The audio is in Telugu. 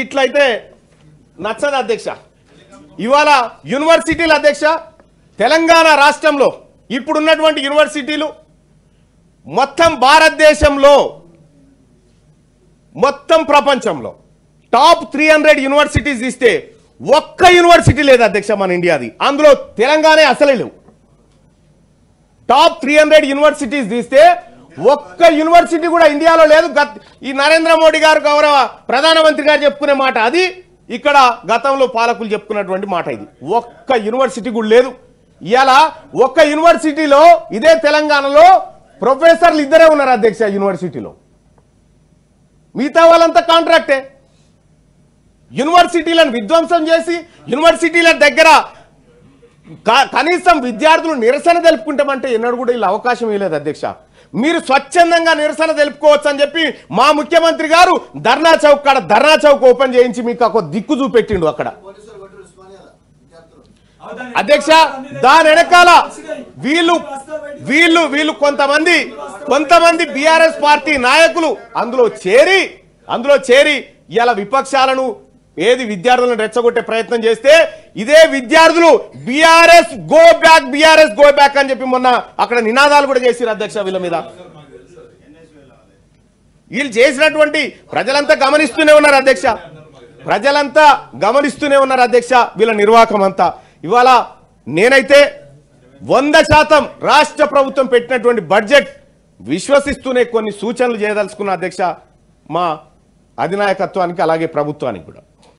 ఇట్లయితే నచ్చదు అధ్యక్ష. ఇవాళ యూనివర్సిటీల అధ్యక్ష తెలంగాణ రాష్ట్రంలో ఇప్పుడున్నటువంటి యూనివర్సిటీలు మొత్తం భారతదేశంలో మొత్తం ప్రపంచంలో టాప్ 300 యూనివర్సిటీస్ ఇస్తే ఒక్క యూనివర్సిటీ లేదు అధ్యక్ష మన ఇండియాది. అందులో తెలంగాణ అసలే లేవు. టాప్ 300 యూనివర్సిటీస్ తీస్తే ఒక్క యూనివర్సిటీ కూడా ఇండియాలో లేదు. ఈ నరేంద్ర మోడీ గారు గౌరవ ప్రధానమంత్రి గారు చెప్పుకునే మాట అది, ఇక్కడ గతంలో పాలకులు చెప్పుకున్నటువంటి మాట ఇది. ఒక్క యూనివర్సిటీ కూడా లేదు. ఇలా ఒక్క యూనివర్సిటీలో ఇదే తెలంగాణలో ప్రొఫెసర్లు ఇద్దరే ఉన్నారు అధ్యక్ష యూనివర్సిటీలో. మిగతా వాళ్ళంతా కాంట్రాక్టే. యూనివర్సిటీలను విధ్వంసం చేసి యూనివర్సిటీల దగ్గర కనీసం విద్యార్థులు నిరసన తెలుపుకుంటామంటే ఎన్నడూ కూడా ఇలా అవకాశం ఇవ్వలేదు అధ్యక్ష. మీరు స్వచ్ఛందంగా నిరసన తెలుపుకోవచ్చు అని చెప్పి మా ముఖ్యమంత్రి గారు ధర్నా చౌక్ ఓపెన్ చేయించి మీకు ఒక దిక్కు చూపెట్టిండు అక్కడ అధ్యక్ష. దాని వెనకాల వీళ్ళు కొంతమంది బీఆర్ఎస్ పార్టీ నాయకులు అందులో చేరి ఇలా విపక్షాలను ఏది విద్యార్థులను రెచ్చగొట్టే ప్రయత్నం చేస్తే ఇదే విద్యార్థులు బీఆర్ఎస్ గో బ్యాక్ అని చెప్పి మొన్న అక్కడ నినాదాలు కూడా చేసిరు అధ్యక్ష. వీళ్ళ మీద వీళ్ళు చేసినటువంటి ప్రజలంతా గమనిస్తూనే ఉన్నారు అధ్యక్ష. వీళ్ళ నిర్వాహకం అంతా ఇవాళ నేనైతే 100% రాష్ట్ర ప్రభుత్వం పెట్టినటువంటి బడ్జెట్ విశ్వసిస్తూనే కొన్ని సూచనలు చేయదలుచుకున్న అధ్యక్ష మా అధినాయకత్వానికి అలాగే ప్రభుత్వానికి కూడా.